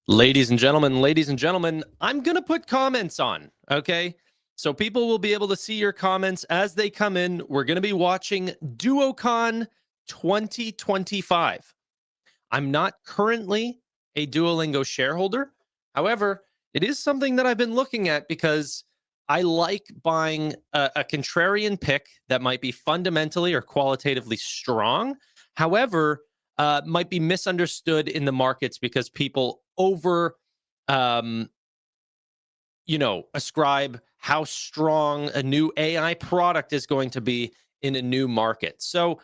Ladies and gentlemen, I'm going to put comments on, okay? So people will be able to see your comments as they come in. We're going to be watching Duocon 2025. I'm not currently a Duolingo shareholder. However, it is something that I've been looking at because I like buying a contrarian pick that might be fundamentally or qualitatively strong. However, might be misunderstood in the markets because people um, ascribe how strong a new AI product is going to be in a new market. So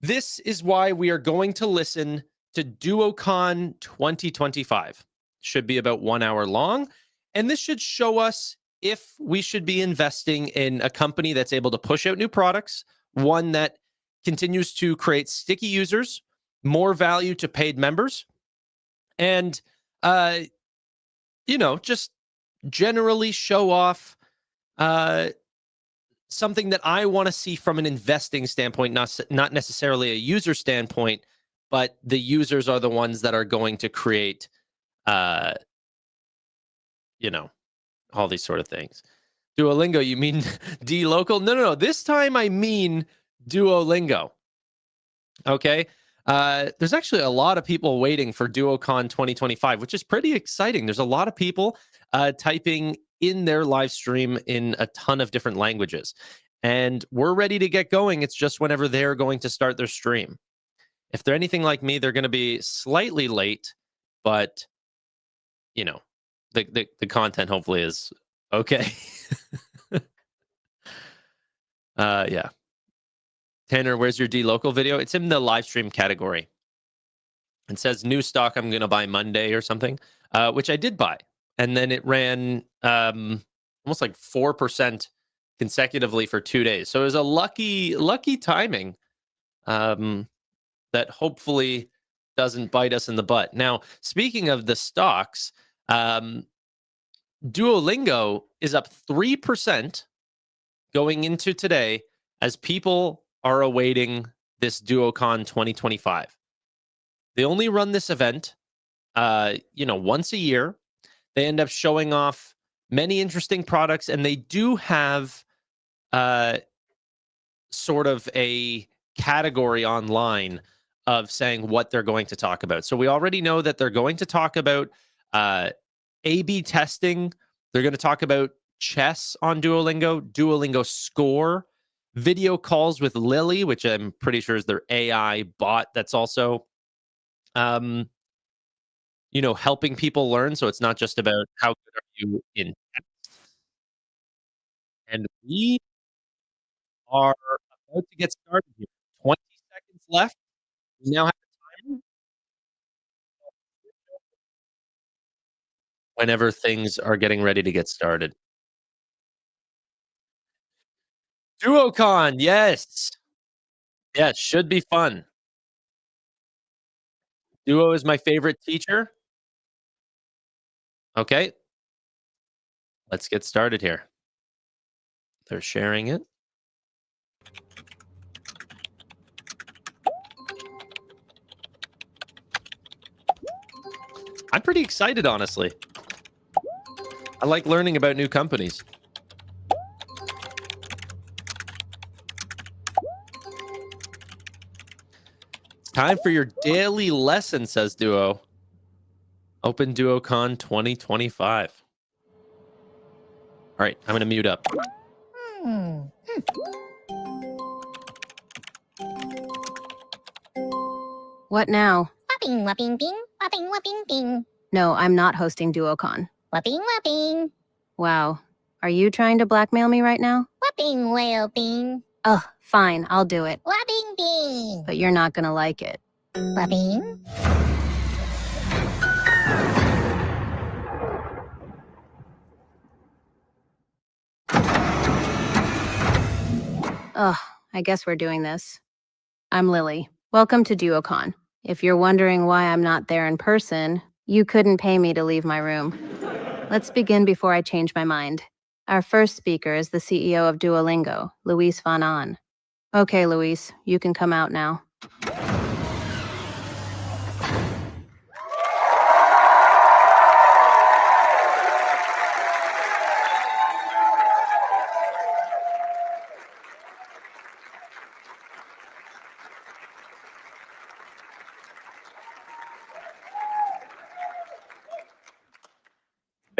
this is why we are going to listen to Duocon 2025. Should be about 1 hour long. And this should show us if we should be investing in a company that's able to push out new products, one that continues to create sticky users, more value to paid members, and just generally show off something that I want to see from an investing standpoint, not necessarily a user standpoint, but the users are the ones that are going to create, uh, all these sort of things. Duolingo, you mean D-Local? No. This time I mean Duolingo. Okay. There's actually a lot of people waiting for Duocon 2025, which is pretty exciting. There's a lot of people typing in their live stream in a ton of different languages. And we're ready to get going. It's just whenever they're going to start their stream. If they're anything like me, they're going to be slightly late, but the content hopefully is okay. Yeah. Tanner, where's your D-Local video? It's in the live stream category. It says new stock I'm going to buy Monday or something, which I did buy. And then it ran almost like 4% consecutively for 2 days. So it was a lucky timing that hopefully doesn't bite us in the butt. Now, speaking of the stocks, Duolingo is up 3% going into today as people are awaiting this Duocon 2025. They only run this event, once a year. They end up showing off many interesting products, and they do have sort of a category online of saying what they're going to talk about. So we already know that they're going to talk about A/B testing. They're going to talk about chess on Duolingo, Duolingo Score, video calls with Lily, which I'm pretty sure is their AI bot that's also helping people learn. So it's not just about how good are you in text. And we are about to get started here. 20 seconds left. We now have a timer. Whenever things are getting ready to get started. Duocon, yes. Yes, should be fun. Duo is my favorite teacher. Okay. Let's get started here. They're sharing it. I'm pretty excited, honestly. I like learning about new companies. It's time for your daily lesson, says Duo. Open Duocon 2025. All right, I'm going to mute up. What now? Whopping, whopping, bing. Whopping, whopping, bing. No, I'm not hosting Duocon. Whopping, whopping. Wow. Are you trying to blackmail me right now? Whopping, whale, bing. Ugh, fine, I'll do it. Whopping, bing. But you're not gonna like it. Whopping. Ugh, I guess we're doing this. I'm Lily. Welcome to Duocon. If you're wondering why I'm not there in person, you couldn't pay me to leave my room. Let's begin before I change my mind. Our first speaker is the CEO of Duolingo, Luis Van Aan. Okay, Luis, you can come out now.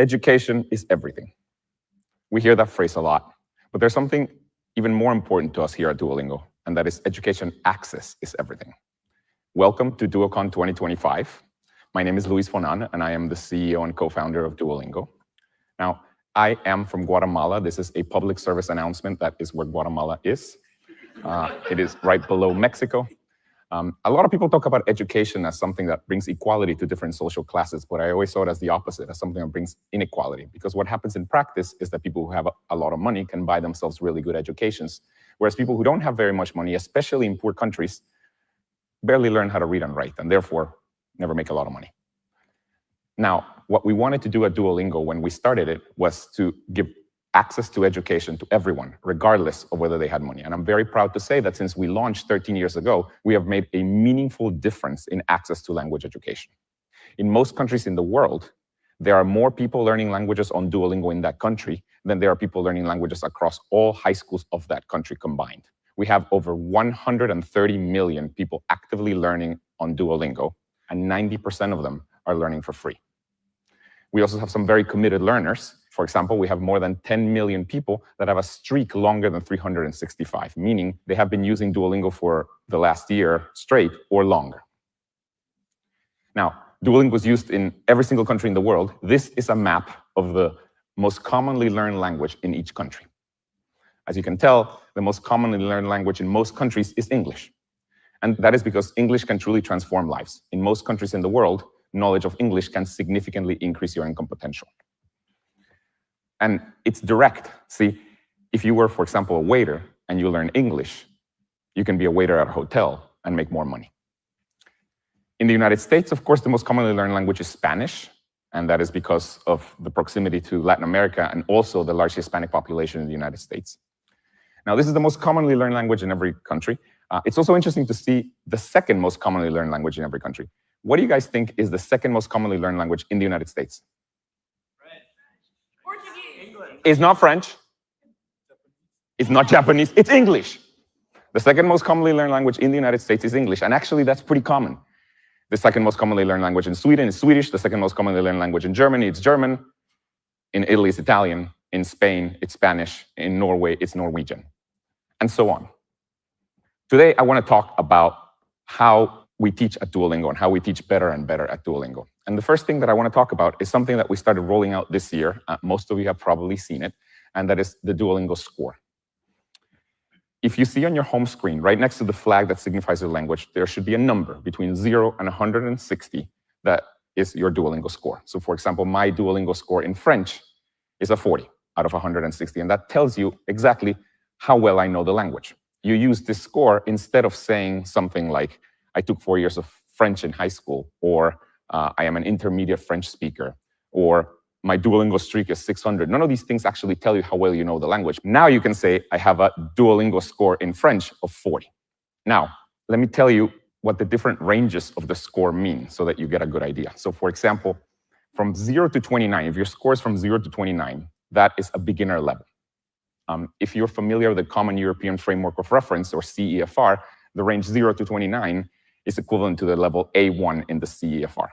education is everything. We hear that phrase a lot, but there's something even more important to us here at Duolingo, and that is education access is everything. Welcome to Duocon 2025. My name is Luis Fonan, and I am the CEO and co-founder of Duolingo. Now, I am from Guatemala. This is a public service announcement. That is where Guatemala is. It is right below Mexico. A lot of people talk about education as something that brings equality to different social classes, but I always saw it as the opposite, as something that brings inequality. Because what happens in practice is that people who have a lot of money can buy themselves really good educations, whereas people who don't have very much money, especially in poor countries, barely learn how to read and write, and therefore never make a lot of money. Now, what we wanted to do at Duolingo when we started it was to give access to education to everyone, regardless of whether they had money. And I'm very proud to say that since we launched 13 years ago, we have made a meaningful difference in access to language education. In most countries in the world, there are more people learning languages on Duolingo in that country than there are people learning languages across all high schools of that country combined. We have over 130 million people actively learning on Duolingo, and 90% of them are learning for free. We also have some very committed learners. For example, we have more than 10 million people that have a streak longer than 365, meaning they have been using Duolingo for the last year straight or longer. Now, Duolingo is used in every single country in the world. This is a map of the most commonly learned language in each country. As you can tell, the most commonly learned language in most countries is English. And that is because English can truly transform lives. In most countries in the world, knowledge of English can significantly increase your income potential. And it's direct. See, if you were, for example, a waiter and you learn English, you can be a waiter at a hotel and make more money. In the United States, of course, the most commonly learned language is Spanish, and that is because of the proximity to Latin America and also the large Hispanic population in the United States. Now, this is the most commonly learned language in every country. It's also interesting to see the second most commonly learned language in every country. What do you guys think is the second most commonly learned language in the United States? French. Portuguese. English. It's not French. It's not Japanese. It's English. The second most commonly learned language in the United States is English, and actually that's pretty common. The second most commonly learned language in Sweden is Swedish. The second most commonly learned language in Germany, it's German. In Italy, it's Italian. In Spain, it's Spanish. In Norway, it's Norwegian, and so on. Today, I want to talk about how we teach at Duolingo and how we teach better and better at Duolingo. And the first thing that I want to talk about is something that we started rolling out this year. Most of you have probably seen it, and that is the Duolingo score. If you see on your home screen, right next to the flag that signifies the language, there should be a number between 0 and 160 that is your Duolingo score. So for example, my Duolingo score in French is a 40 out of 160, and that tells you exactly how well I know the language. You use this score instead of saying something like, I took 4 years of French in high school, or I am an intermediate French speaker, or my Duolingo streak is 600. None of these things actually tell you how well you know the language. Now you can say, I have a Duolingo score in French of 40. Now, let me tell you what the different ranges of the score mean so that you get a good idea. So for example, from 0 to 29, if your score is from 0 to 29, that is a beginner level. If you're familiar with the Common European Framework of Reference, or CEFR, the range 0 to 29 is equivalent to the level A1 in the CEFR.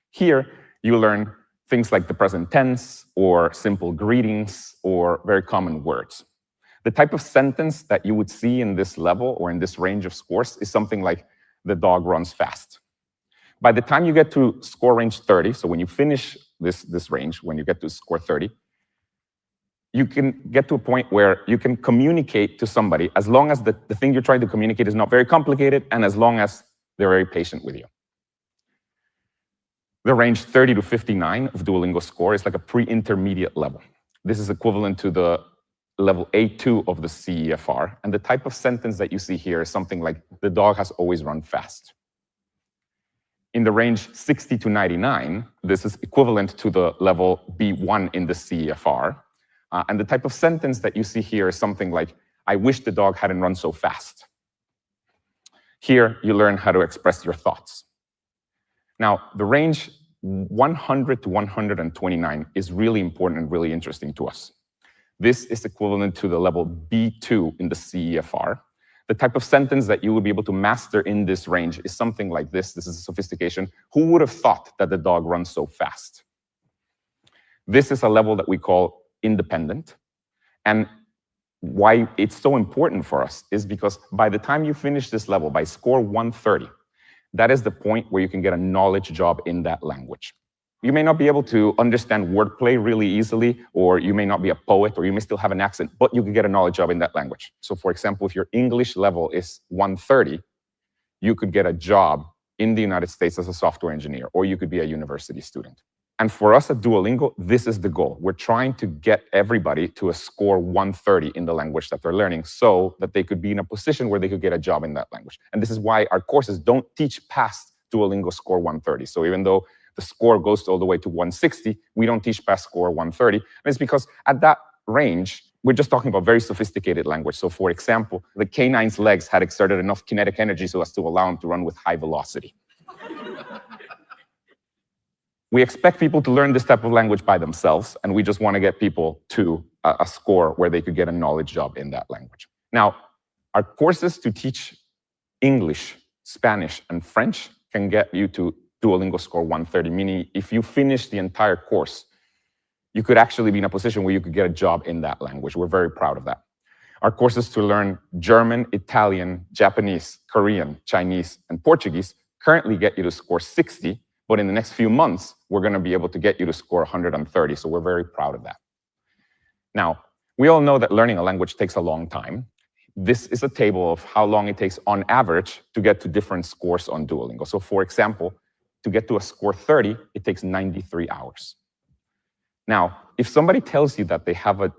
Here, you learn things like the present tense, or simple greetings, or very common words. The type of sentence that you would see in this level or in this range of scores is something like, the dog runs fast. By the time you get to score range 30, so when you finish this range, when you get to score 30, you can get to a point where you can communicate to somebody as long as the thing you're trying to communicate is not very complicated and as long as they're very patient with you. The range 30 to 59 of Duolingo score is like a pre-intermediate level. This is equivalent to the level A2 of the CEFR, and the type of sentence that you see here is something like, the dog has always run fast. In the range 60 to 99, this is equivalent to the level B1 in the CEFR, and the type of sentence that you see here is something like, I wish the dog hadn't run so fast. Here, you learn how to express your thoughts. Now, the range 100 to 129 is really important and really interesting to us. This is equivalent to the level B2 in the CEFR. The type of sentence that you would be able to master in this range is something like this. This is a sophistication. Who would have thought that the dog runs so fast? This is a level that we call independent. And why it's so important for us is because by the time you finish this level, by score 130, that is the point where you can get a knowledge job in that language. You may not be able to understand wordplay really easily, or you may not be a poet, or you may still have an accent, but you can get a knowledge job in that language. So for example, if your English level is 130, you could get a job in the United States as a software engineer, or you could be a university student. And for us at Duolingo, this is the goal. We're trying to get everybody to a score 130 in the language that they're learning so that they could be in a position where they could get a job in that language. And this is why our courses don't teach past Duolingo score 130. So even though the score goes all the way to 160, we don't teach past score 130. And it's because at that range, we're just talking about very sophisticated language. So for example, the canine's legs had exerted enough kinetic energy so as to allow him to run with high velocity. We expect people to learn this type of language by themselves, and we just want to get people to a score where they could get a knowledge job in that language. Now, our courses to teach English, Spanish, and French can get you to Duolingo score 130, meaning if you finish the entire course, you could actually be in a position where you could get a job in that language. We're very proud of that. Our courses to learn German, Italian, Japanese, Korean, Chinese, and Portuguese currently get you to score 60, but in the next few months, we're going to be able to get you to score 130, so we're very proud of that. Now, we all know that learning a language takes a long time. This is a table of how long it takes on average to get to different scores on Duolingo. So for example, to get to a score 30, it takes 93 hours. Now, if somebody tells you that they have a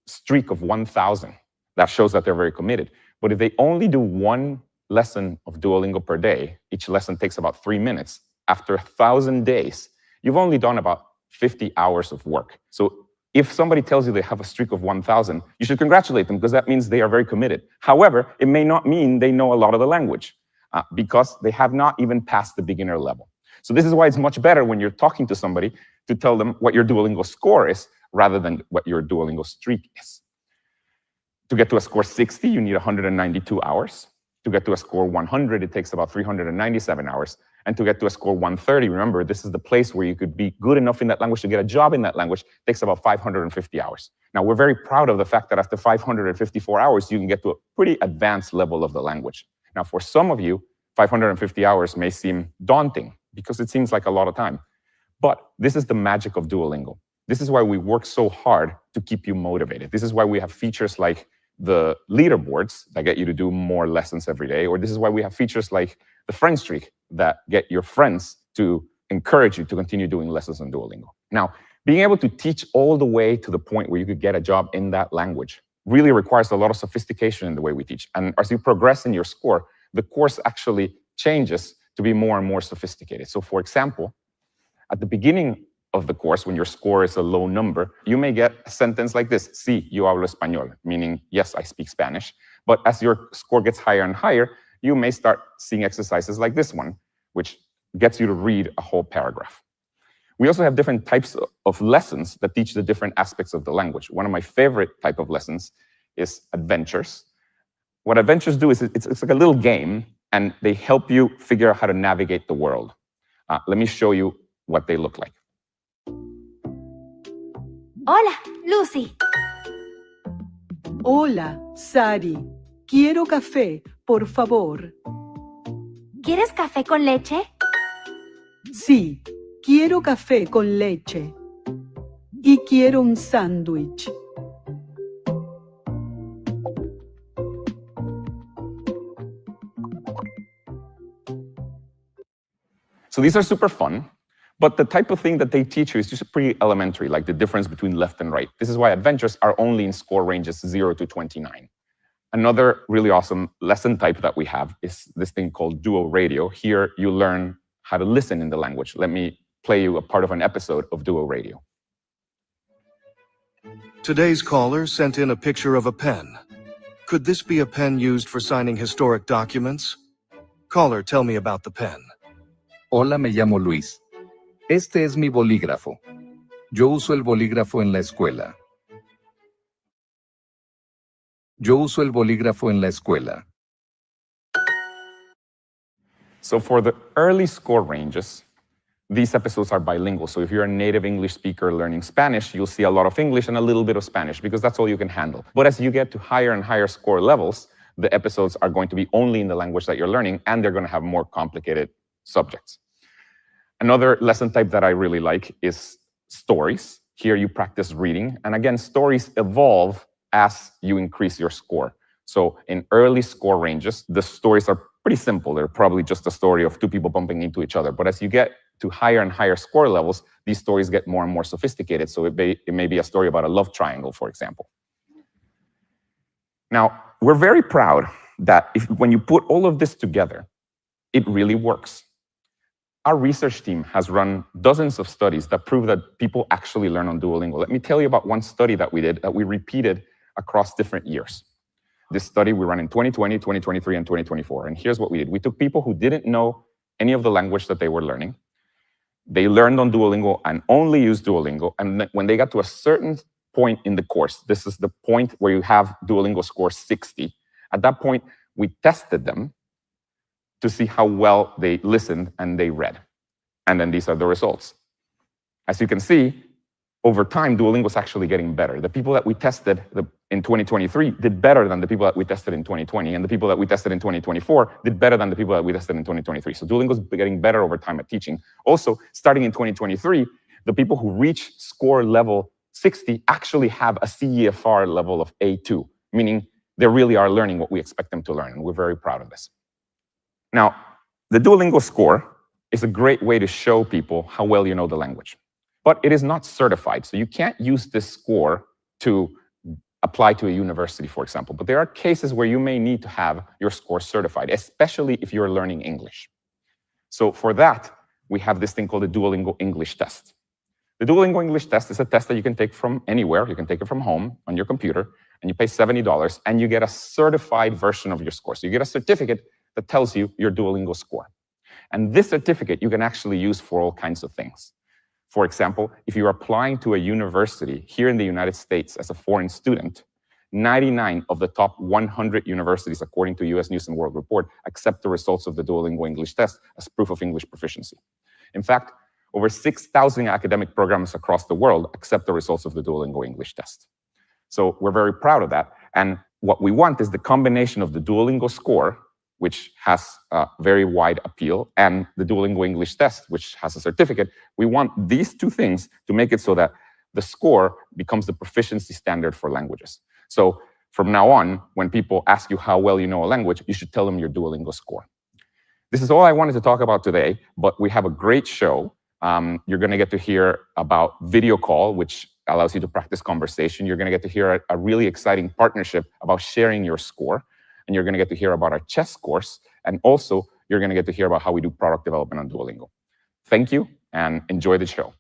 streak of 1,000, that shows that they're very committed. But if they only do one lesson of Duolingo per day, each lesson takes about 3 minutes, after 1,000 days, you've only done about 50 hours of work. So if somebody tells you they have a streak of 1,000, you should congratulate them because that means they are very committed. However, it may not mean they know a lot of the language because they have not even passed the beginner level. So this is why it's much better when you're talking to somebody to tell them what your Duolingo score is rather than what your Duolingo streak is. To get to a score 60, you need 192 hours. To get to a score 100, it takes about 397 hours. And to get to a score 130, remember, this is the place where you could be good enough in that language to get a job in that language. It takes about 550 hours. Now, we're very proud of the fact that after 554 hours, you can get to a pretty advanced level of the language. Now, for some of you, 550 hours may seem daunting because it seems like a lot of time. But this is the magic of Duolingo. This is why we work so hard to keep you motivated. This is why we have features like the leaderboards that get you to do more lessons every day, or this is why we have features like the friend streak that get your friends to encourage you to continue doing lessons on Duolingo. Now, being able to teach all the way to the point where you could get a job in that language really requires a lot of sophistication in the way we teach. And as you progress in your score, the course actually changes to be more and more sophisticated. So for example, at the beginning of the course, when your score is a low number, you may get a sentence like this, sí, yo hablo español, meaning, yes, I speak Spanish. But as your score gets higher and higher, you may start seeing exercises like this one, which gets you to read a whole paragraph. We also have different types of lessons that teach the different aspects of the language. One of my favorite type of lessons is adventures. What adventures do is it's like a little game, and they help you figure out how to navigate the world. Let me show you what they look like. Hola, Lucy. Hola, Sari. Quiero café, por favor. ¿Quieres café con leche? Sí, quiero café con leche. Y quiero un sándwich. So these are super fun. But the type of thing that they teach you is just pretty elementary, like the difference between left and right. This is why adventures are only in score ranges 0 to 29. Another really awesome lesson type that we have is this thing called Duo Radio. Here you learn how to listen in the language. Let me play you a part of an episode of Duo Radio. Today's caller sent in a picture of a pen. Could this be a pen used for signing historic documents? Caller, tell me about the pen. Hola, me llamo Luis. Este es mi bolígrafo. Yo uso el bolígrafo en la escuela. Yo uso el bolígrafo en la escuela. So for the early score ranges, these episodes are bilingual. So if you're a native English speaker learning Spanish, you'll see a lot of English and a little bit of Spanish because that's all you can handle. But as you get to higher and higher score levels, the episodes are going to be only in the language that you're learning, and they're going to have more complicated subjects. Another lesson type that I really like is stories. Here you practice reading. And again, stories evolve as you increase your score. So in early score ranges, the stories are pretty simple. They're probably just a story of two people bumping into each other. But as you get to higher and higher score levels, these stories get more and more sophisticated. So it may be a story about a love triangle, for example. Now, we're very proud that when you put all of this together, it really works. Our research team has run dozens of studies that prove that people actually learn on Duolingo. Let me tell you about one study that we did that we repeated across different years. This study we ran in 2020, 2023, and 2024. And here's what we did. We took people who didn't know any of the language that they were learning. They learned on Duolingo and only used Duolingo. And when they got to a certain point in the course, this is the point where you have Duolingo score 60. At that point, we tested them to see how well they listened and they read. And then these are the results. As you can see, over time, Duolingo is actually getting better. The people that we tested in 2023 did better than the people that we tested in 2020, and the people that we tested in 2024 did better than the people that we tested in 2023. So Duolingo is getting better over time at teaching. Also, starting in 2023, the people who reach score level 60 actually have a CEFR level of A2, meaning they really are learning what we expect them to learn, and we're very proud of this. Now, the Duolingo score is a great way to show people how well you know the language. But it is not certified, so you can't use this score to apply to a university, for example. But there are cases where you may need to have your score certified, especially if you're learning English. So for that, we have this thing called the Duolingo English test. The Duolingo English test is a test that you can take from anywhere. You can take it from home on your computer, and you pay $70, and you get a certified version of your score. So you get a certificate that tells you your Duolingo score. And this certificate you can actually use for all kinds of things. For example, if you're applying to a university here in the United States as a foreign student, 99 of the top 100 universities, according to US News & World Report, accept the results of the Duolingo English test as proof of English proficiency. In fact, over 6,000 academic programs across the world accept the results of the Duolingo English test. So we're very proud of that. And what we want is the combination of the Duolingo score, which has a very wide appeal, and the Duolingo English test, which has a certificate. We want these two things to make it so that the score becomes the proficiency standard for languages. So from now on, when people ask you how well you know a language, you should tell them your Duolingo score. This is all I wanted to talk about today, but we have a great show. You're going to get to hear about video call, which allows you to practice conversation. You're going to get to hear a really exciting partnership about sharing your score. And you're going to get to hear about our chess course. And also, you're going to get to hear about how we do product development on Duolingo. Thank you, and enjoy the show.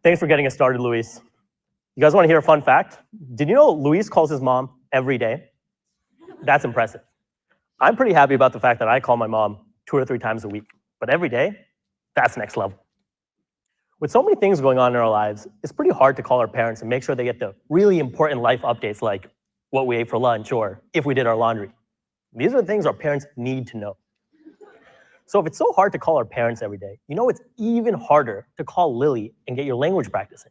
Thanks for getting us started, Luis. You guys want to hear a fun fact? Did you know Luis calls his mom every day? That's impressive. I'm pretty happy about the fact that I call my mom 2 or 3 times a week, but every day, that's next level. With so many things going on in our lives, it's pretty hard to call our parents and make sure they get the really important life updates like what we ate for lunch or if we did our laundry. These are the things our parents need to know. So if it's so hard to call our parents every day, you know it's even harder to call Lily and get your language practicing.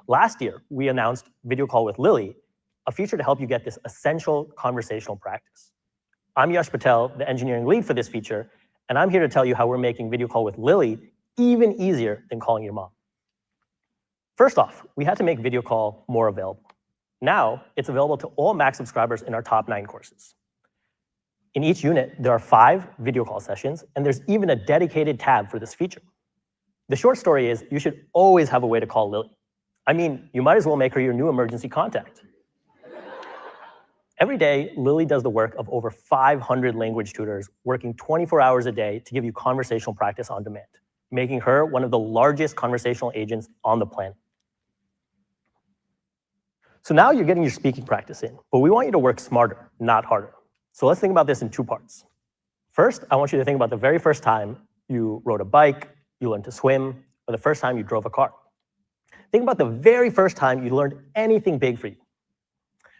Last year, we announced Video Call with Lily, a feature to help you get this essential conversational practice. I'm Yash Patel, the engineering lead for this feature, and I'm here to tell you how we're making Video Call with Lily even easier than calling your mom. First off, we had to make Video Call more available. Now, it's available to all Max subscribers in our top 9 courses. In each unit, there are 5 video call sessions, and there's even a dedicated tab for this feature. The short story is you should always have a way to call Lily. I mean, you might as well make her your new emergency contact. Every day, Lily does the work of over 500 language tutors working 24 hours a day to give you conversational practice on demand, making her one of the largest conversational agents on the planet. So now you're getting your speaking practice in, but we want you to work smarter, not harder. So let's think about this in 2 parts. First, I want you to think about the very first time you rode a bike, you learned to swim, or the first time you drove a car. Think about the very first time you learned anything big for you.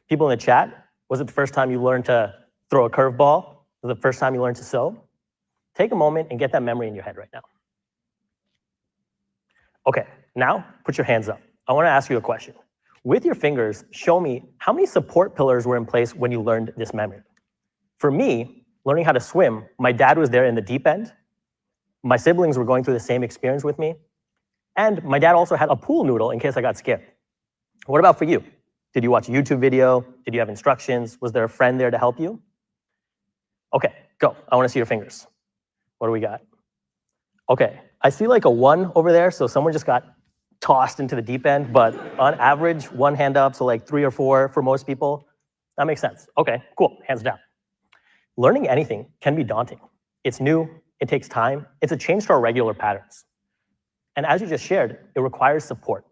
People in the chat, was it the first time you learned to throw a curveball? Was it the first time you learned to sew? Take a moment and get that memory in your head right now. Okay, now put your hands up. I want to ask you a question. With your fingers, show me how many support pillars were in place when you learned this memory. For me, learning how to swim, my dad was there in the deep end. My siblings were going through the same experience with me. And my dad also had a pool noodle in case I got scared. What about for you? Did you watch a YouTube video? Did you have instructions? Was there a friend there to help you? Okay, go. I want to see your fingers. What do we got? Okay, I see like a 1 over there, so someone just got tossed into the deep end, but on average, 1 hand up, so like 3 or 4 for most people. That makes sense. Okay, cool, hands down. Learning anything can be daunting. It's new, it takes time, it's a change to our regular patterns. And as you just shared, it requires support.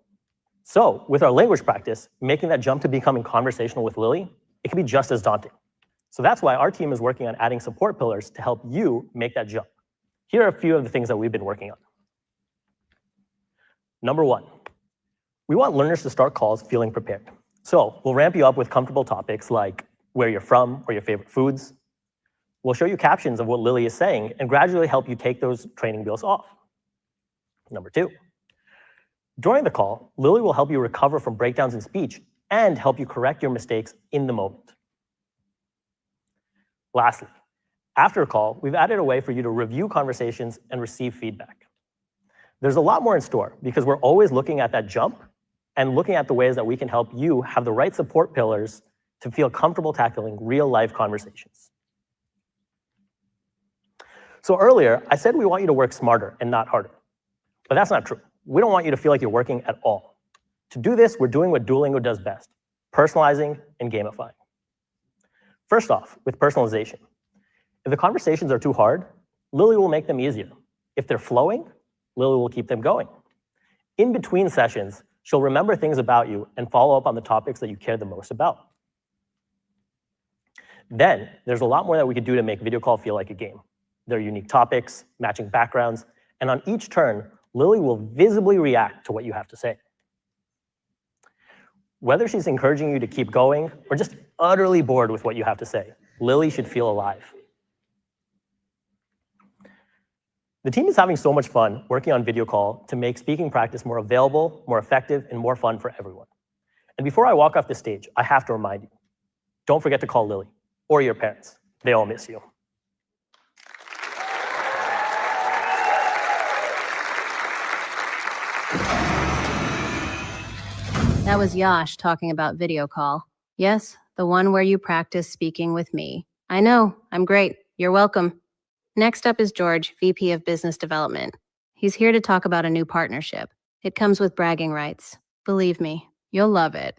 So with our language practice, making that jump to becoming conversational with Lily, it can be just as daunting. So that's why our team is working on adding support pillars to help you make that jump. Here are a few of the things that we've been working on. Number 1, we want learners to start calls feeling prepared. So we'll ramp you up with comfortable topics like where you're from or your favorite foods. We'll show you captions of what Lily is saying and gradually help you take those training wheels off. Number 2, during the call, Lily will help you recover from breakdowns in speech and help you correct your mistakes in the moment. Lastly, after a call, we've added a way for you to review conversations and receive feedback. There's a lot more in store because we're always looking at that jump and looking at the ways that we can help you have the right support pillars to feel comfortable tackling real-life conversations. So earlier, I said we want you to work smarter and not harder. But that's not true. We don't want you to feel like you're working at all. To do this, we're doing what Duolingo does best, personalizing and gamifying. First off, with personalization. If the conversations are too hard, Lily will make them easier. If they're flowing, Lily will keep them going. In between sessions, she'll remember things about you and follow up on the topics that you care the most about. Then, there's a lot more that we could do to make video call feel like a game. There are unique topics, matching backgrounds, and on each turn, Lily will visibly react to what you have to say. Whether she's encouraging you to keep going or just utterly bored with what you have to say, Lily should feel alive. The team is having so much fun working on video call to make speaking practice more available, more effective, and more fun for everyone. And before I walk off the stage, I have to remind you, don't forget to call Lily or your parents. They all miss you. That was Yash talking about video call. Yes, the one where you practice speaking with me. I know, I'm great. You're welcome. Next up is George, VP of Business Development. He's here to talk about a new partnership. It comes with bragging rights. Believe me, you'll love it.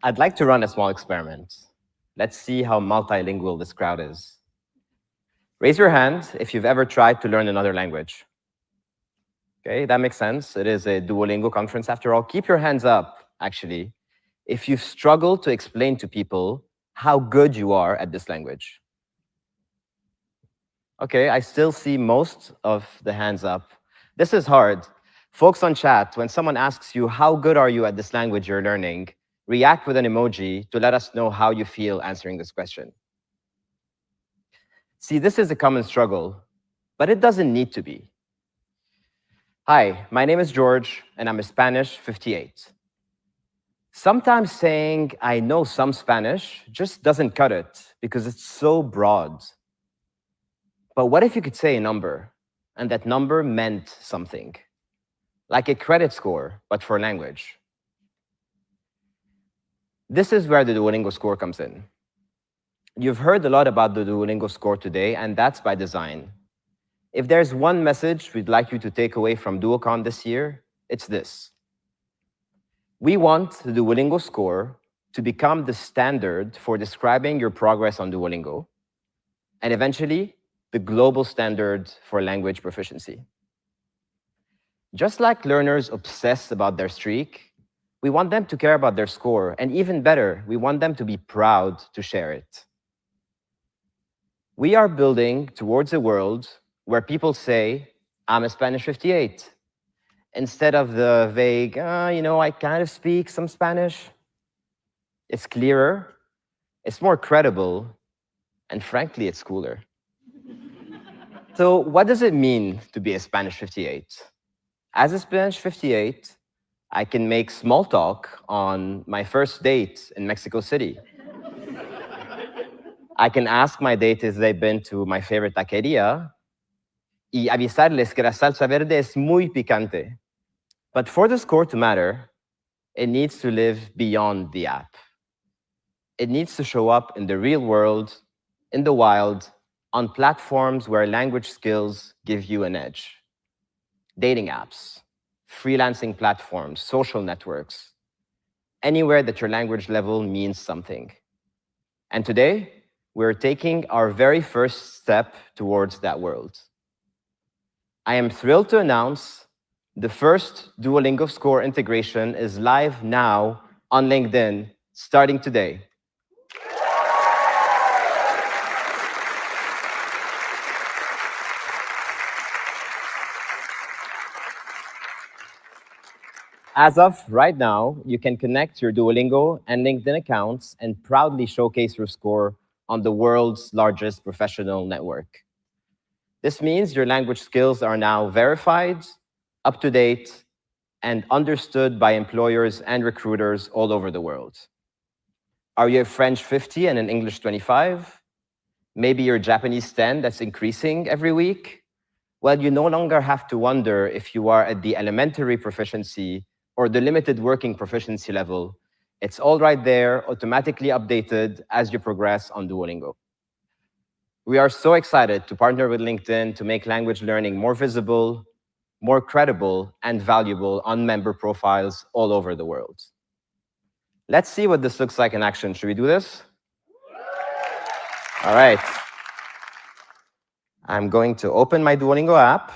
I'd like to run a small experiment. Let's see how multilingual this crowd is. Raise your hand if you've ever tried to learn another language. Okay, that makes sense. It is a Duolingo conference after all. Keep your hands up, actually, if you've struggled to explain to people how good you are at this language. Okay, I still see most of the hands up. This is hard. Folks on chat, when someone asks you, how good are you at this language you're learning, react with an emoji to let us know how you feel answering this question. See, this is a common struggle, but it doesn't need to be. Hi, my name is George, and I'm a Spanish 58. Sometimes saying I know some Spanish just doesn't cut it because it's so broad. But what if you could say a number, and that number meant something? Like a credit score, but for language. This is where the Duolingo score comes in. You've heard a lot about the Duolingo score today, and that's by design. If there's one message we'd like you to take away from Duocon this year, it's this. We want the Duolingo score to become the standard for describing your progress on Duolingo, and eventually, the global standard for language proficiency. Just like learners obsess about their streak, we want them to care about their score, and even better, we want them to be proud to share it. We are building towards a world where people say, I'm a Spanish 58, instead of the vague, I kind of speak some Spanish. It's clearer, it's more credible, and frankly, it's cooler. So what does it mean to be a Spanish 58? As a Spanish 58, I can make small talk on my first date in Mexico City. I can ask my date if they've been to my favorite taqueria y avisarles que la salsa verde es muy picante. But for the score to matter, it needs to live beyond the app. It needs to show up in the real world, in the wild, on platforms where language skills give you an edge. Dating apps, freelancing platforms, social networks, anywhere that your language level means something. And today, we're taking our very first step towards that world. I am thrilled to announce the first Duolingo Score integration is live now on LinkedIn, starting today. As of right now, you can connect your Duolingo and LinkedIn accounts and proudly showcase your score on the world's largest professional network. This means your language skills are now verified, up to date, and understood by employers and recruiters all over the world. Are you a French 50 and an English 25? Maybe you're Japanese 10 that's increasing every week? Well, you no longer have to wonder if you are at the elementary proficiency or the limited working proficiency level. It's all right there, automatically updated as you progress on Duolingo. We are so excited to partner with LinkedIn to make language learning more visible, more credible, and valuable on member profiles all over the world. Let's see what this looks like in action. Should we do this? All right. I'm going to open my Duolingo app,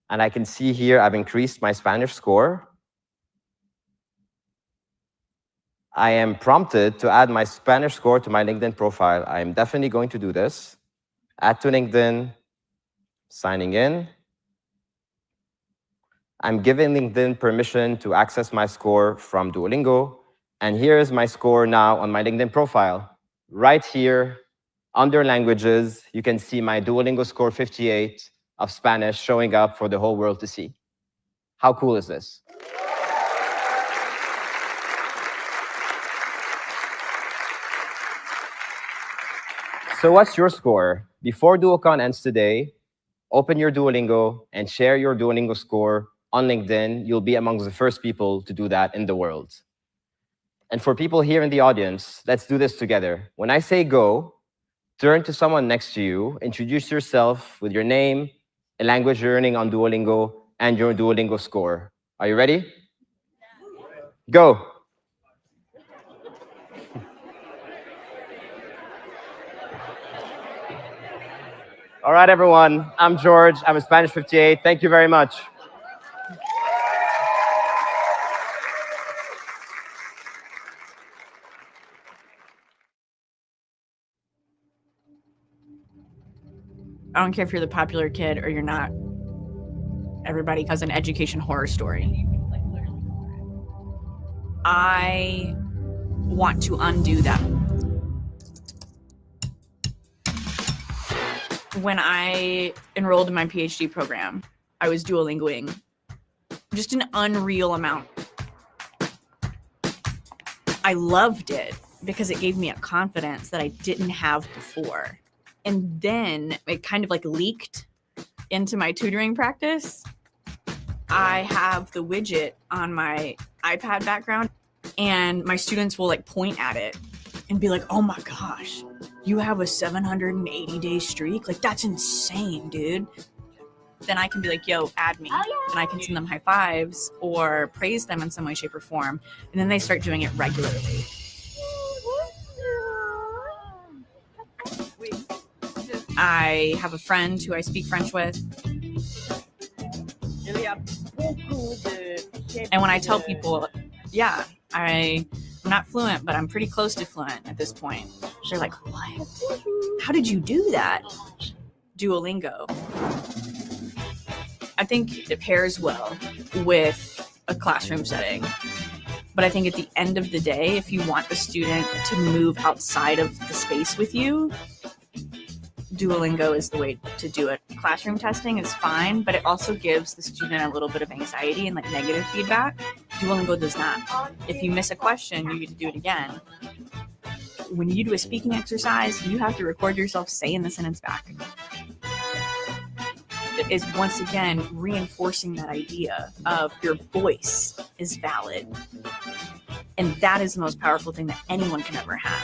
and I can see here I've increased my Spanish score. I am prompted to add my Spanish score to my LinkedIn profile. I am definitely going to do this. Add to LinkedIn, signing in. I'm giving LinkedIn permission to access my score from Duolingo. And here is my score now on my LinkedIn profile. Right here, under languages, you can see my Duolingo score 58 of Spanish showing up for the whole world to see. How cool is this? So what's your score? Before Duocon ends today, open your Duolingo and share your Duolingo score on LinkedIn. You'll be amongst the first people to do that in the world. And for people here in the audience, let's do this together. When I say go, turn to someone next to you, introduce yourself with your name, a language you're learning on Duolingo, and your Duolingo score. Are you ready? Go. All right, everyone. I'm George. I'm a Spanish 58. Thank you very much. I don't care if you're the popular kid or you're not. Everybody has an education horror story. I want to undo that. When I enrolled in my PhD program, I was Duolingoing just an unreal amount. I loved it because it gave me a confidence that I didn't have before. And then it kind of like leaked into my tutoring practice. I have the widget on my iPad background, and my students will like point at it and be like, oh my gosh, you have a 780-day streak? Like, that's insane, dude. Then I can be like, yo, add me. And I can send them high fives or praise them in some way, shape, or form. And then they start doing it regularly. I have a friend who I speak French with. And when I tell people, yeah, I'm not fluent, but I'm pretty close to fluent at this point, they're like, what? How did you do that? Duolingo. I think it pairs well with a classroom setting. But I think at the end of the day, if you want the student to move outside of the space with you, Duolingo is the way to do it. Classroom testing is fine, but it also gives the student a little bit of anxiety and like negative feedback. Duolingo does not. If you miss a question, you get to do it again. When you do a speaking exercise, you have to record yourself saying the sentence back. It is once again reinforcing that idea of your voice is valid. And that is the most powerful thing that anyone can ever have.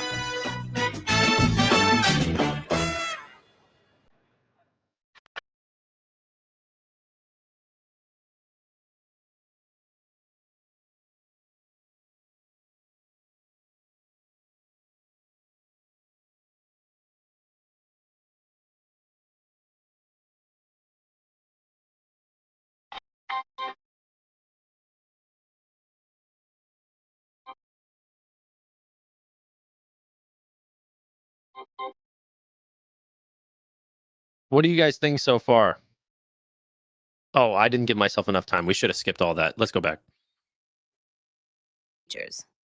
What do you guys think so far? Oh, I didn't give myself enough time. We should have skipped all that. Let's go back.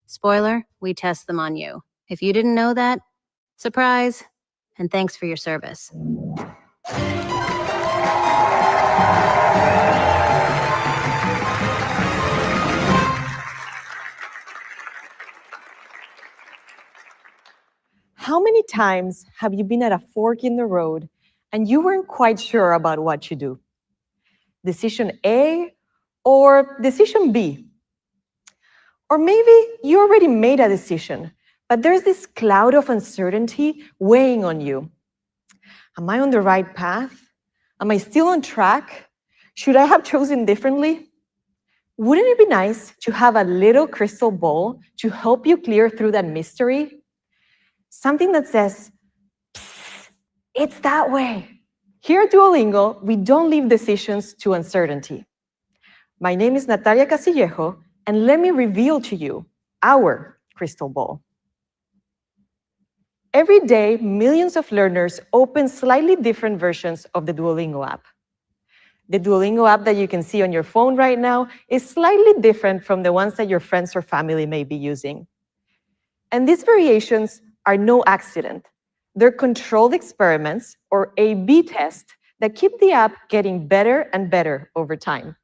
Spoiler, we test them on you. If you didn't know that, surprise, and thanks for your service. How many times have you been at a fork in the road and you weren't quite sure about what to do? Decision A or decision B? Or maybe you already made a decision, but there's this cloud of uncertainty weighing on you. Am I on the right path? Am I still on track? Should I have chosen differently? Wouldn't it be nice to have a little crystal ball to help you clear through that mystery? Something that says, it's that way. Here at Duolingo, we don't leave decisions to uncertainty. My name is Natalia Casillejo, and let me reveal to you our crystal ball. Every day, millions of learners open slightly different versions of the Duolingo app. The Duolingo app that you can see on your phone right now is slightly different from the ones that your friends or family may be using. And these variations are no accident. They're controlled experiments, or A/B tests, that keep the app getting better and better over time.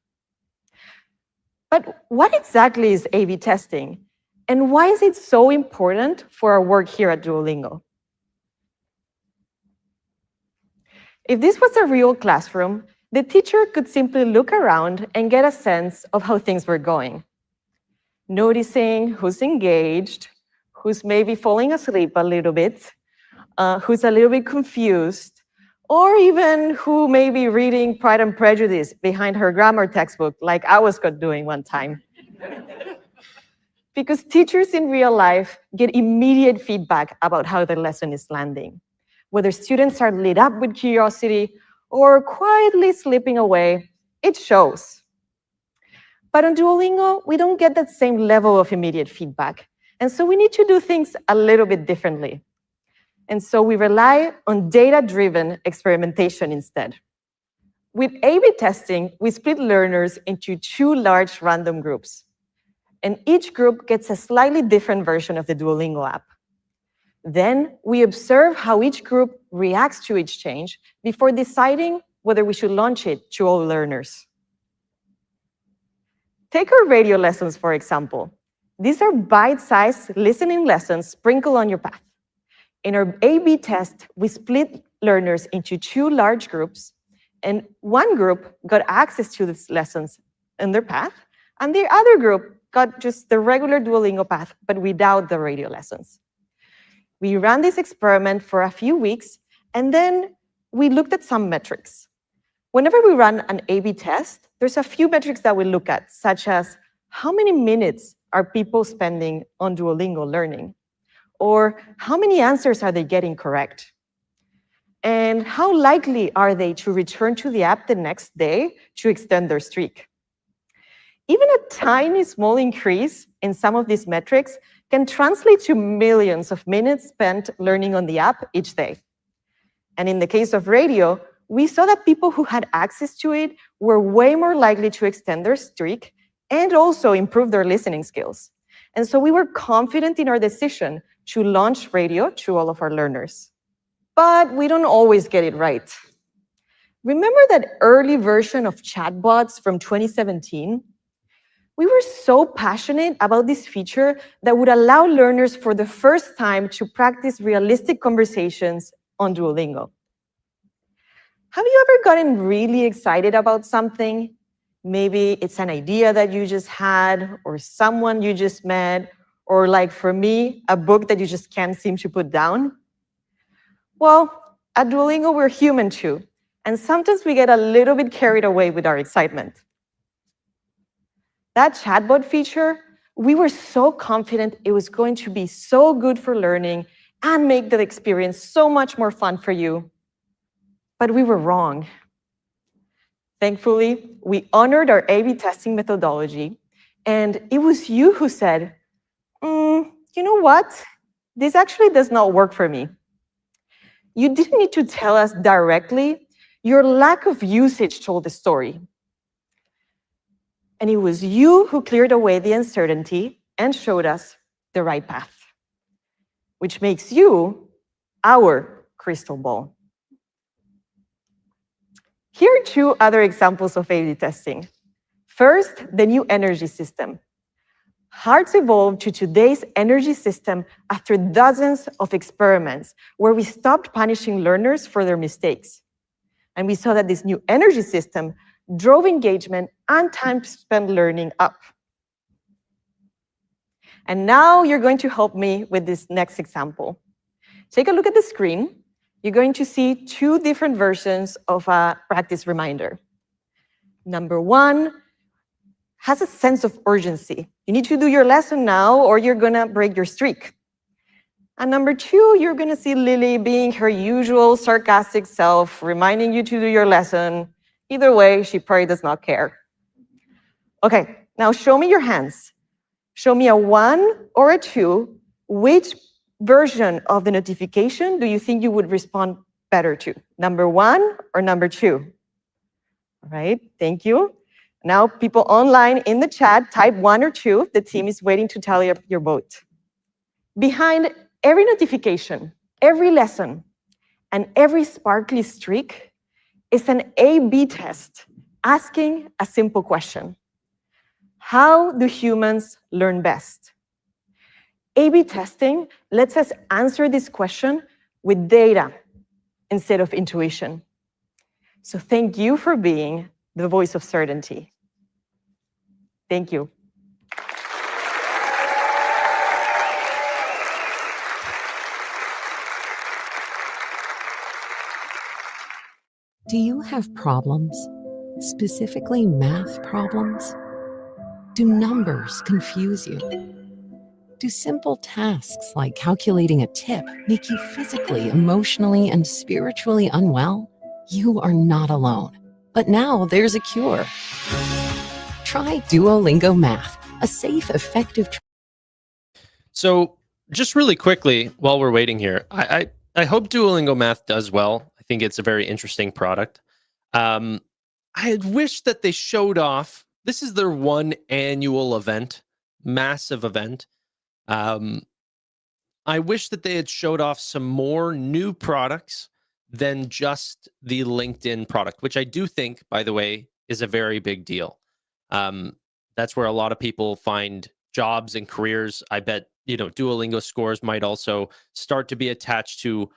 But what exactly is A/B testing? And why is it so important for our work here at Duolingo? If this was a real classroom, the teacher could simply look around and get a sense of how things were going, noticing who's engaged, who's maybe falling asleep a little bit, who's a little bit confused, or even who may be reading Pride and Prejudice behind her grammar textbook like I was doing one time. Because teachers in real life get immediate feedback about how their lesson is landing, whether students are lit up with curiosity or quietly slipping away, it shows. But on Duolingo, we don't get that same level of immediate feedback. And so we need to do things a little bit differently. And so we rely on data-driven experimentation instead. With A/B testing, we split learners into 2 large random groups. And each group gets a slightly different version of the Duolingo app. Then we observe how each group reacts to each change before deciding whether we should launch it to all learners. Take our radio lessons, for example. These are bite-sized listening lessons sprinkled on your path. In our A/B test, we split learners into 2 large groups, and one group got access to these lessons in their path, and the other group got just the regular Duolingo path, but without the radio lessons. We ran this experiment for a few weeks, and then we looked at some metrics. Whenever we run an A/B test, there's a few metrics that we look at, such as how many minutes are people spending on Duolingo learning? Or how many answers are they getting correct? And how likely are they to return to the app the next day to extend their streak? Even a tiny small increase in some of these metrics can translate to millions of minutes spent learning on the app each day. And in the case of radio, we saw that people who had access to it were way more likely to extend their streak and also improve their listening skills. And so we were confident in our decision to launch radio to all of our learners. But we don't always get it right. Remember that early version of chatbots from 2017? We were so passionate about this feature that would allow learners for the first time to practice realistic conversations on Duolingo. Have you ever gotten really excited about something? Maybe it's an idea that you just had, or someone you just met, or like for me, a book that you just can't seem to put down? Well, at Duolingo, we're human too, and sometimes we get a little bit carried away with our excitement. That chatbot feature, we were so confident it was going to be so good for learning and make the experience so much more fun for you. But we were wrong. Thankfully, we honored our A/B testing methodology, and it was you who said, you know what? This actually does not work for me. You didn't need to tell us directly. Your lack of usage told the story. And it was you who cleared away the uncertainty and showed us the right path, which makes you our crystal ball. Here are two other examples of A/B testing. First, the new energy system. Hearts evolved to today's energy system after dozens of experiments where we stopped punishing learners for their mistakes. And we saw that this new energy system drove engagement and time spent learning up. And now you're going to help me with this next example. Take a look at the screen. You're going to see two different versions of a practice reminder. Number one has a sense of urgency. You need to do your lesson now or you're going to break your streak. And number two, you're going to see Lily being her usual sarcastic self, reminding you to do your lesson. Either way, she probably does not care. Okay, now show me your hands. Show me a 1 or a 2. Which version of the notification do you think you would respond better to? Number 1 or number 2? All right, thank you. Now, people online in the chat, type 1 or 2. The team is waiting to tally up your vote. Behind every notification, every lesson, and every sparkly streak is an A/B test asking a simple question. How do humans learn best? A/B testing lets us answer this question with data instead of intuition. So thank you for being the voice of certainty. Thank you. Do you have problems? Specifically math problems? Do numbers confuse you? Do simple tasks like calculating a tip make you physically, emotionally, and spiritually unwell? You are not alone. But now there's a cure. Try Duolingo Math, a safe, effective. So just really quickly, while we're waiting here, I hope Duolingo Math does well. I think it's a very interesting product. I had wished that they showed off. This is their one annual event, massive event. I wish that they had showed off some more new products than just the LinkedIn product, which I do think, by the way, is a very big deal. That's where a lot of people find jobs and careers. I bet, Duolingo scores might also start to be attached to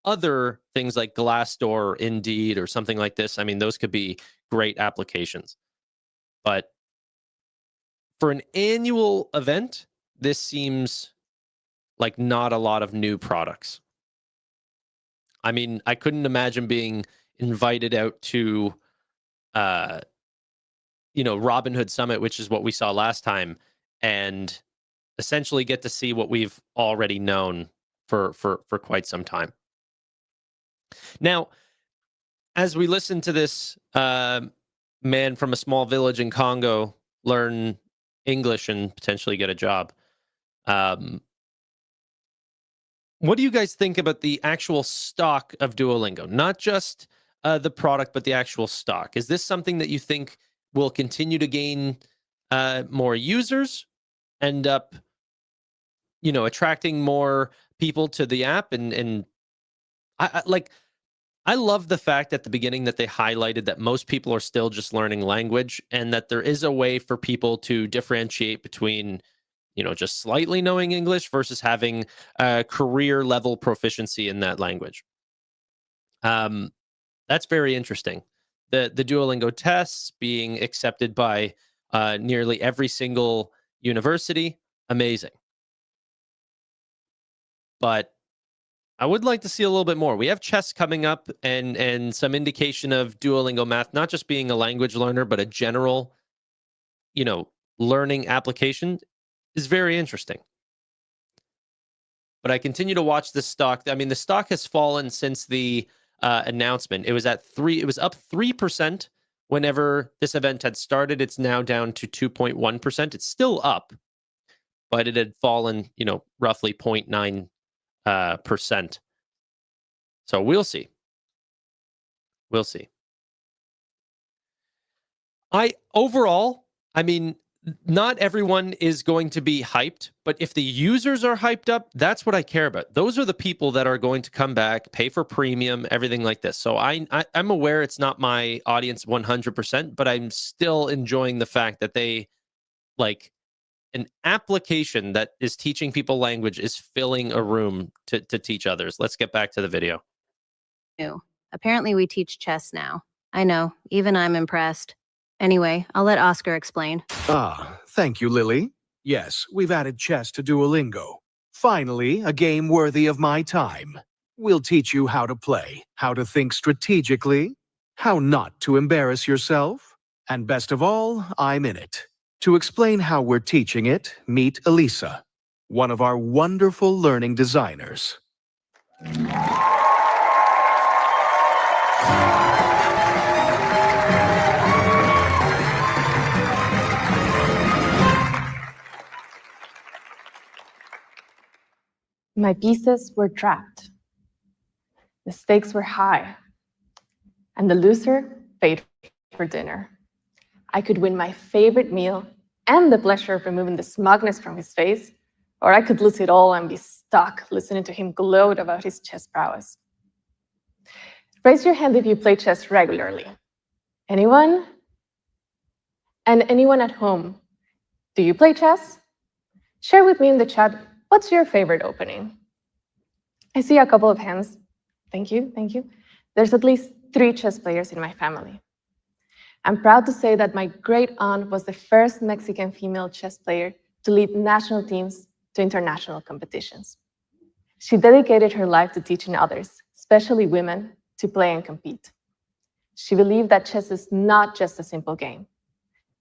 other things like Glassdoor or Indeed or something like this. I mean, those could be great applications. But for an annual event, this seems like not a lot of new products. I mean, I couldn't imagine being invited out to, Robinhood Summit, which is what we saw last time, and essentially get to see what we've already known for quite some time. Now, as we listen to this man from a small village in Congo learn English and potentially get a job. What do you guys think about the actual stock of Duolingo? Not just the product, but the actual stock. Is this something that you think will continue to gain more users, end up, attracting more people to the app? And I love the fact at the beginning that they highlighted that most people are still just learning language, and that there is a way for people to differentiate between, just slightly knowing English versus having career level proficiency in that language. That's very interesting. The Duolingo tests being accepted by nearly every single university, amazing. But I would like to see a little bit more. We have chess coming up, and some indication of Duolingo math not just being a language learner, but a general, learning application is very interesting. But I continue to watch this stock. I mean, the stock has fallen since the announcement. It was at 3. It was up 3% whenever this event had started. It's now down to 2.1%. It's still up, but it had fallen, roughly 0.9%. So we'll see. We'll see. Overall, I mean, not everyone is going to be hyped, but if the users are hyped up, that's what I care about. Those are the people that are going to come back, pay for premium, everything like this. So I'm aware it's not my audience 100%, but I'm still enjoying the fact that they, like, an application that is teaching people language is filling a room to teach others. Let's get back to the video. Apparently we teach chess now. I know, even I'm impressed. Anyway, I'll let Oscar explain. Thank you, Lily. Yes, we've added chess to Duolingo. Finally, a game worthy of my time. We'll teach you how to play, how to think strategically, how not to embarrass yourself, and best of all, I'm in it. To explain how we're teaching it, meet Elisa, one of our wonderful learning designers. My pieces were trapped. The stakes were high, and the loser paid for dinner. I could win my favorite meal and the pleasure of removing the smugness from his face, or I could lose it all and be stuck listening to him gloat about his chess prowess. Raise your hand if you play chess regularly. Anyone? And anyone at home? Do you play chess? Share with me in the chat, what's your favorite opening? I see a couple of hands. Thank you, thank you. There's at least 3 chess players in my family. I'm proud to say that my great aunt was the first Mexican female chess player to lead national teams to international competitions. She dedicated her life to teaching others, especially women, to play and compete. She believed that chess is not just a simple game.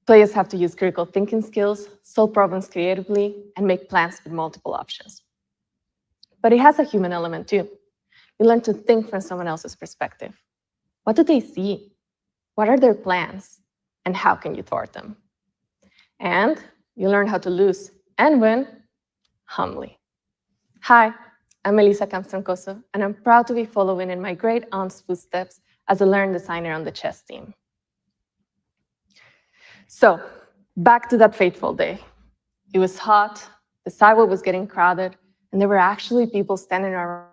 Players have to use critical thinking skills, solve problems creatively, and make plans with multiple options. But it has a human element too. You learn to think from someone else's perspective. What do they see? What are their plans? And how can you thwart them? And you learn how to lose and win humbly. Hi, I'm Elisa Camps-Troncoso, and I'm proud to be following in my great aunt's footsteps as a learning designer on the chess team. So, back to that fateful day. It was hot, the sidewalk was getting crowded, and there were actually people standing around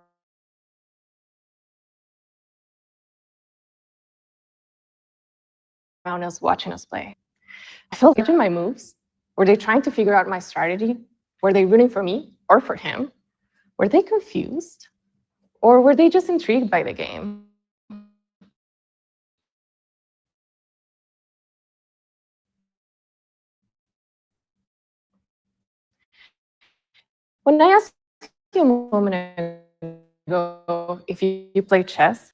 us watching us play. I felt watching my moves. Were they trying to figure out my strategy? Were they rooting for me or for him? Were they confused? Or were they just intrigued by the game? When I asked you a moment ago if you play chess,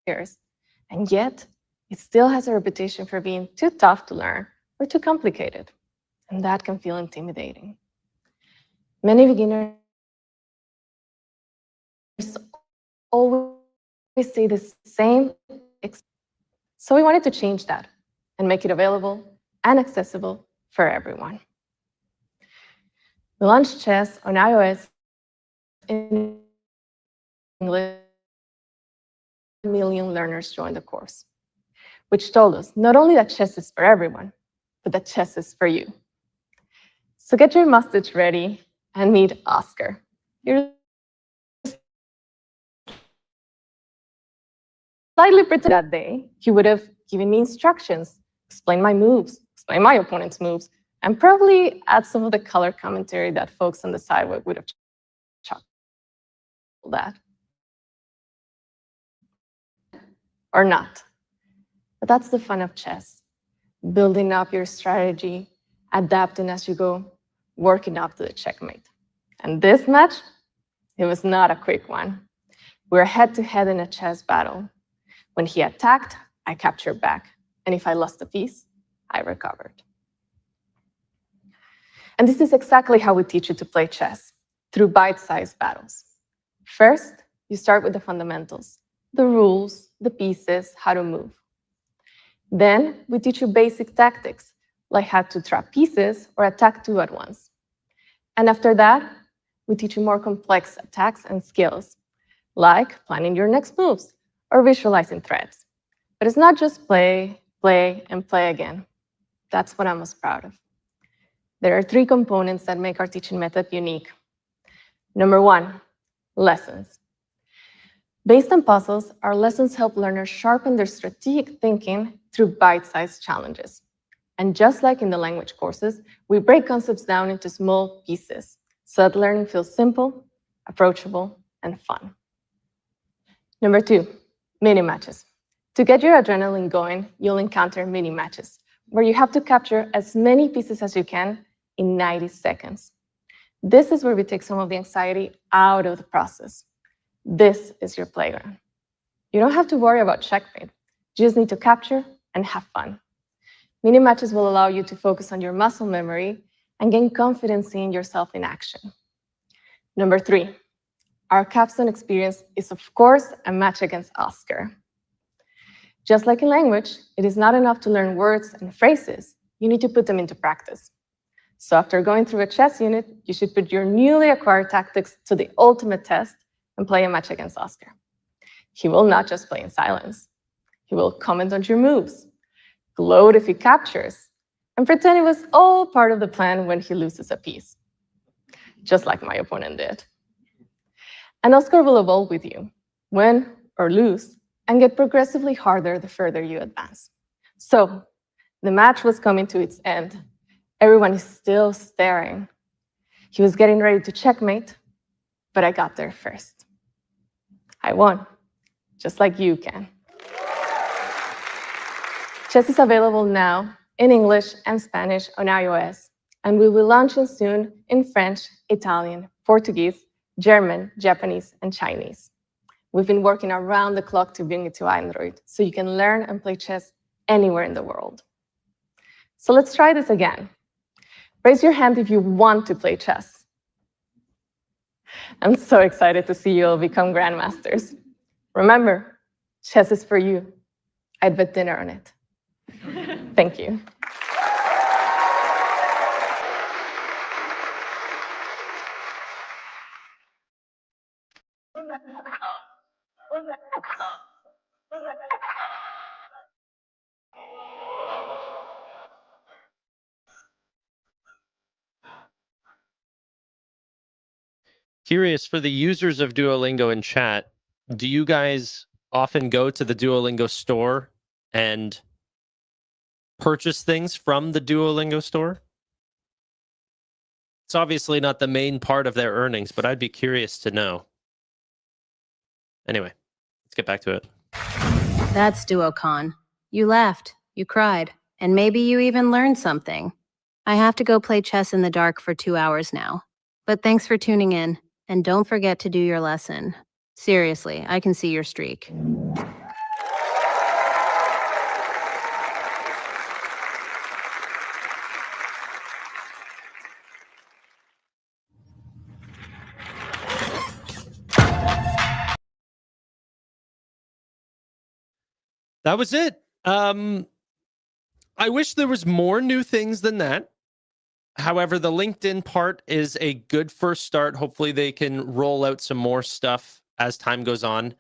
and yet it still has a reputation for being too tough to learn or too complicated, and that can feel intimidating. Many beginners always say the same, so we wanted to change that and make it available and accessible for everyone. We launched chess on iOS in English. 1 million learners joined the course, which told us not only that chess is for everyone, but that chess is for you. So get your mustache ready and meet Oscar. Here's slightly pretend that day, he would have given me instructions, explained my moves, explained my opponent's moves, and probably add some of the color commentary that folks on the side would have chuckled at. Or not. But that's the fun of chess. Building up your strategy, adapting as you go, working up to the checkmate. And this match, it was not a quick one. We were head-to-head in a chess battle. When he attacked, I captured back. And if I lost a piece, I recovered. And this is exactly how we teach you to play chess, through bite-sized battles. First, you start with the fundamentals, the rules, the pieces, how to move. Then we teach you basic tactics, like how to trap pieces or attack two at once. And after that, we teach you more complex attacks and skills, like planning your next moves or visualizing threats. But it's not just play, play, and play again. That's what I'm most proud of. There are 3 components that make our teaching method unique. Number 1, lessons. Based on puzzles, our lessons help learners sharpen their strategic thinking through bite-sized challenges. And just like in the language courses, we break concepts down into small pieces so that learning feels simple, approachable, and fun. Number 2, mini-matches. To get your adrenaline going, you'll encounter mini-matches, where you have to capture as many pieces as you can in 90 seconds. This is where we take some of the anxiety out of the process. This is your playground. You don't have to worry about checkmate. You just need to capture and have fun. Mini matches will allow you to focus on your muscle memory and gain confidence seeing yourself in action. Number 3, our capstone experience is, of course, a match against Oscar. Just like in language, it is not enough to learn words and phrases. You need to put them into practice. So after going through a chess unit, you should put your newly acquired tactics to the ultimate test and play a match against Oscar. He will not just play in silence. He will comment on your moves, gloat if he captures, and pretend it was all part of the plan when he loses a piece, just like my opponent did. And Oscar will evolve with you, win or lose, and get progressively harder the further you advance. So the match was coming to its end. Everyone is still staring. He was getting ready to checkmate, but I got there first. I won, just like you can. Chess is available now in English and Spanish on iOS, and we will launch it soon in French, Italian, Portuguese, German, Japanese, and Chinese. We've been working around the clock to bring it to Android, so you can learn and play chess anywhere in the world. So let's try this again. Raise your hand if you want to play chess. I'm so excited to see you all become grandmasters. Remember, chess is for you. I'd bet dinner on it. Thank you. Curious, for the users of Duolingo in chat, do you guys often go to the Duolingo store and purchase things from the Duolingo store? It's obviously not the main part of their earnings, but I'd be curious to know. Anyway, let's get back to it. That's Duocon. You laughed, you cried, and maybe you even learned something. I have to go play chess in the dark for 2 hours now. But thanks for tuning in, and don't forget to do your lesson. Seriously, I can see your streak. That was it. I wish there was more new things than that. However, the LinkedIn part is a good first start. Hopefully they can roll out some more stuff as time goes on.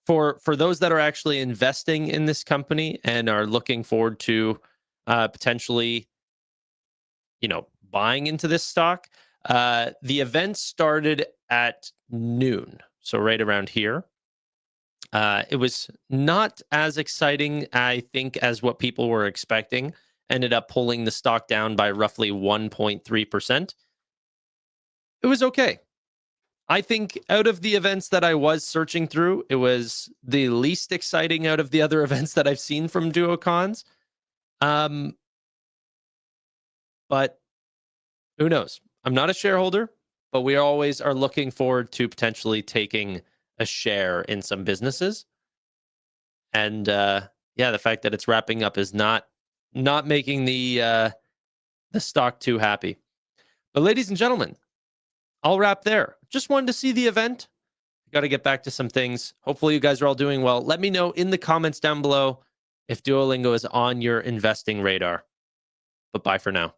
For those that are actually investing in this company and are looking forward to potentially, buying into this stock, the event started at noon, so right around here. It was not as exciting, I think, as what people were expecting. Ended up pulling the stock down by roughly 1.3%. It was okay. I think out of the events that I was searching through, it was the least exciting out of the other events that I've seen from Duocons. But who knows? I'm not a shareholder, but we always are looking forward to potentially taking a share in some businesses. And the fact that it's wrapping up is not making the stock too happy. But ladies and gentlemen, I'll wrap there. Just wanted to see the event. Got to get back to some things. Hopefully you guys are all doing well. Let me know in the comments down below if Duolingo is on your investing radar. But bye for now.